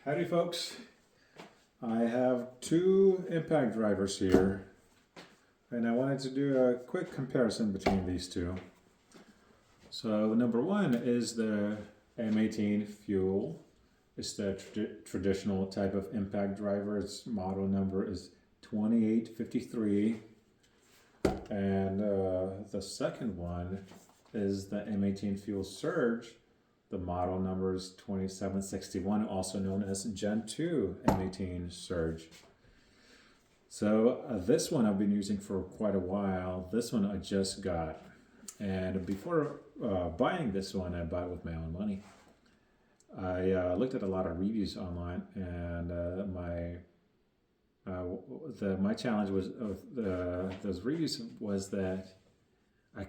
Howdy folks, I have two impact drivers here and I wanted to do a quick comparison between these two. So number one is the M18 Fuel. It's the traditional type of impact driver. Its model number is 2853. And the second one is the M18 Fuel SURGE. The model number is 2761, also known as Gen 2 M18 Surge. So this one I've been using for quite a while. This one I just got. And before buying this one, I bought it with my own money. I looked at a lot of reviews online, and my challenge was those reviews was that I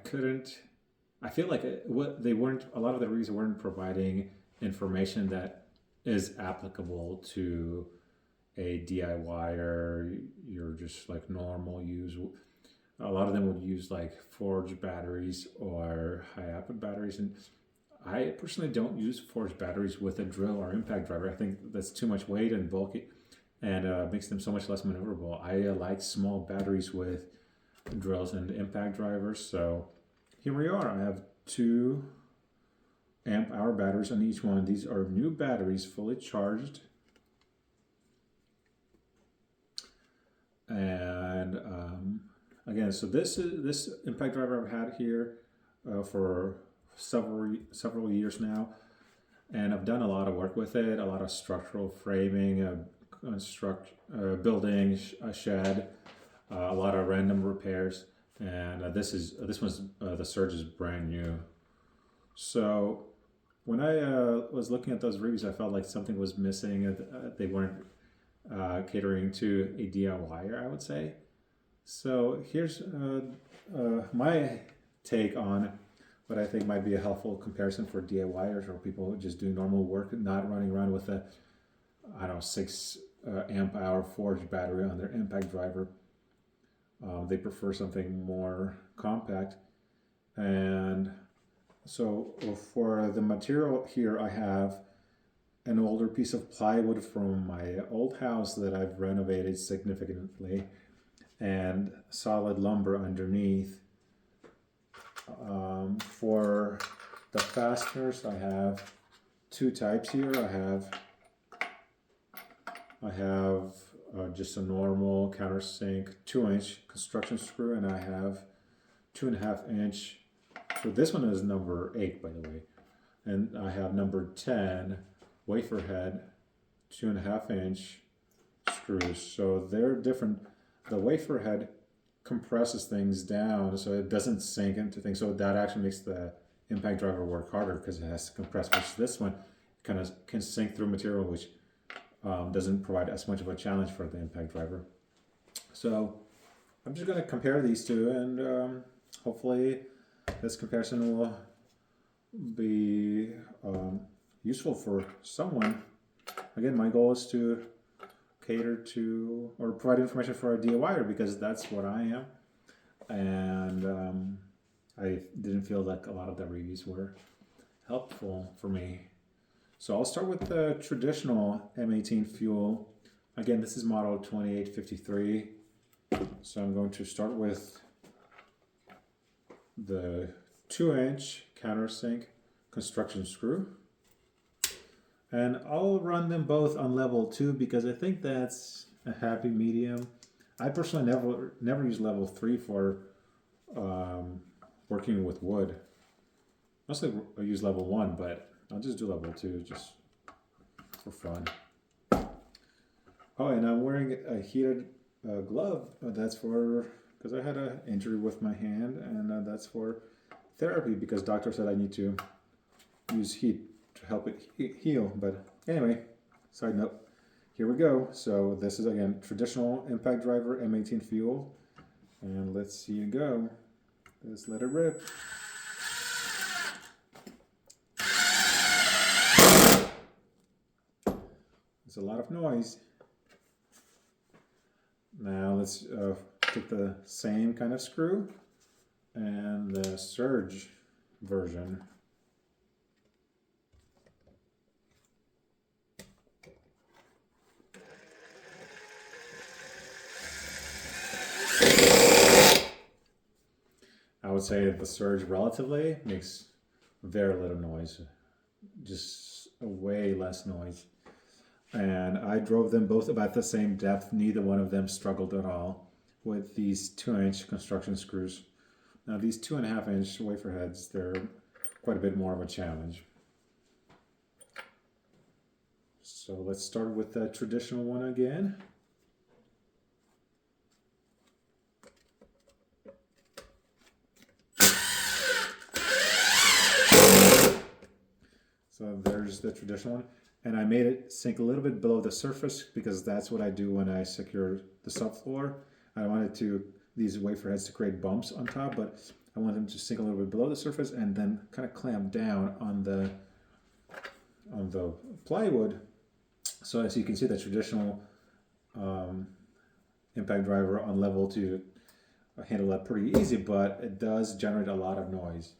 feel like a lot of the reviews weren't providing information that is applicable to a DIY-er. You're just like normal use. A lot of them would use like forged batteries or high output batteries, and I personally don't use forged batteries with a drill or impact driver. I think that's too much weight and bulky, and makes them so much less maneuverable. I like small batteries with drills and impact drivers. So here we are. I have 2 amp hour batteries on each one. These are new batteries, fully charged. And again, so this impact driver I've had here for several years now, and I've done a lot of work with it, a lot of structural framing, building a shed, a lot of random repairs. And the Surge is brand new. So when I was looking at those reviews, I felt like something was missing. They weren't catering to a DIYer, I would say. So here's my take on what I think might be a helpful comparison for DIYers or people who just do normal work, not running around with a 6 amp hour forged battery on their impact driver. They prefer something more compact. And so for the material here, I have an older piece of plywood from my old house that I've renovated significantly, and solid lumber underneath. For the fasteners, I have 2 types here. I have just a normal countersink 2-inch construction screw, and I have 2.5-inch. So this one is number 8, by the way, and I have number 10 wafer head 2.5-inch screws. So they're different. The wafer head compresses things down so it doesn't sink into things. So that actually makes the impact driver work harder because it has to compress. Which this one kind of can sink through material, which doesn't provide as much of a challenge for the impact driver. So I'm just going to compare these two, and hopefully this comparison will be useful for someone. Again, my goal is to cater to or provide information for a DIYer because that's what I am, and I didn't feel like a lot of the reviews were helpful for me. So I'll start with the traditional M18 Fuel. Again, this is model 2853. So I'm going to start with the 2-inch countersink construction screw. And I'll run them both on level 2 because I think that's a happy medium. I personally never use level 3 for working with wood. Mostly I use level 1, but I'll just do level 2 just for fun. Oh, and I'm wearing a heated glove. That's for because I had an injury with my hand, and that's for therapy because doctor said I need to use heat to help it heal. But anyway, side note, here we go. So this is again traditional impact driver M18 Fuel, and let's see it go. Let's let it rip. It's a lot of noise. Now let's take the same kind of screw and the Surge version. would say the Surge relatively makes very little noise, just way less noise. And I drove them both about the same depth. Neither one of them struggled at all with these 2-inch construction screws. Now these 2.5-inch wafer heads, they're quite a bit more of a challenge. So let's start with the traditional one again. So there's the traditional one. And I made it sink a little bit below the surface because that's what I do when I secure the subfloor. I wanted these wafer heads to create bumps on top, but I want them to sink a little bit below the surface and then kind of clamp down on the plywood. So as you can see, the traditional impact driver on level 2 handle that pretty easy, but it does generate a lot of noise.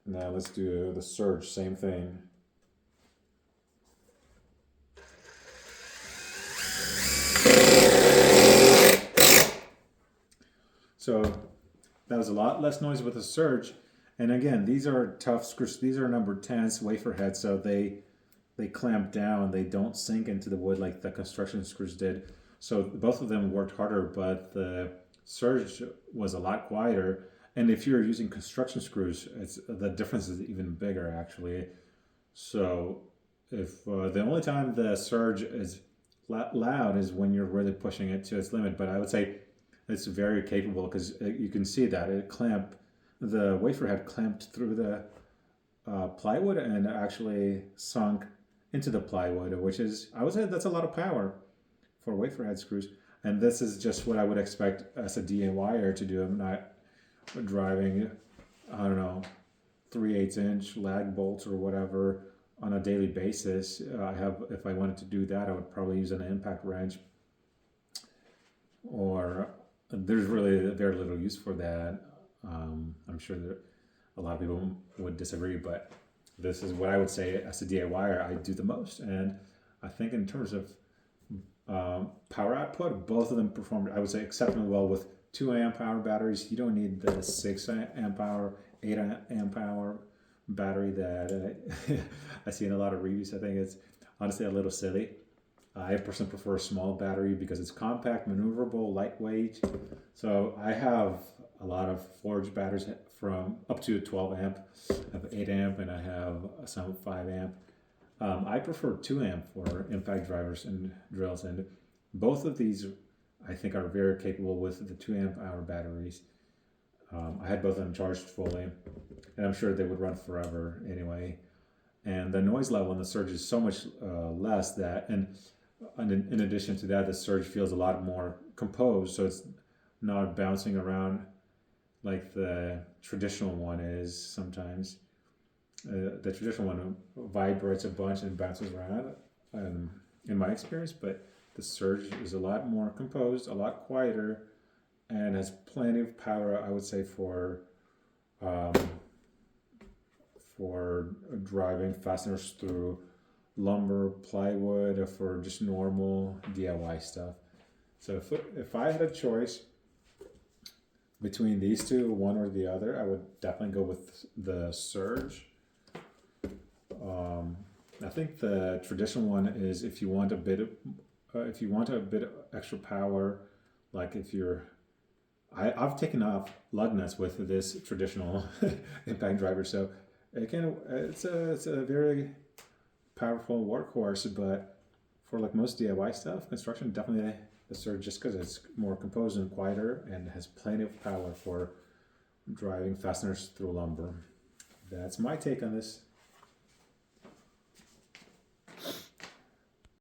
Now let's do the Surge, same thing. So that was a lot less noise with the Surge. And again, these are tough screws. These are number 10s wafer heads, so they clamp down. They don't sink into the wood like the construction screws did. So both of them worked harder, but the Surge was a lot quieter. And if you're using construction screws, the difference is even bigger actually. So if the only time the Surge is loud is when you're really pushing it to its limit, but I would say it's very capable because you can see that the wafer head clamped through the plywood and actually sunk into the plywood, which is, I would say that's a lot of power for wafer head screws. And this is just what I would expect as a DIYer to do. I'm not driving, I don't know, 3/8 inch lag bolts or whatever on a daily basis. If I wanted to do that, I would probably use an impact wrench, or there's really very little use for that. I'm sure that a lot of people would disagree, but this is what I would say as a DIYer I do the most. And I think in terms of power output, both of them performed, I would say, exceptionally well with 2 amp hour batteries. You don't need the 6 amp hour, 8 amp hour battery that I see in a lot of reviews. I think it's honestly a little silly. I personally prefer a small battery because it's compact, maneuverable, lightweight. So I have a lot of Forge batteries from up to 12 amp. I have 8 amp and I have some 5 amp. I prefer 2 amp for impact drivers and drills, and both of these I think are very capable with the 2 amp hour batteries. I had both of them charged fully, and I'm sure they would run forever anyway. And the noise level in the Surge is so much less that, and in addition to that, the Surge feels a lot more composed, so it's not bouncing around like the traditional one is sometimes. The traditional one vibrates a bunch and bounces around, in my experience, but the Surge is a lot more composed, a lot quieter, and has plenty of power, I would say, for driving fasteners through lumber, plywood, or for just normal DIY stuff. So if I had a choice between these two, one or the other, I would definitely go with the Surge. I think the traditional one is if you want a bit of extra power, like if you're, I've taken off lug nuts with this traditional impact driver, so it's a very powerful workhorse. But for like most DIY stuff, construction, definitely the Surge, just because it's more composed and quieter and has plenty of power for driving fasteners through lumber. That's my take on this.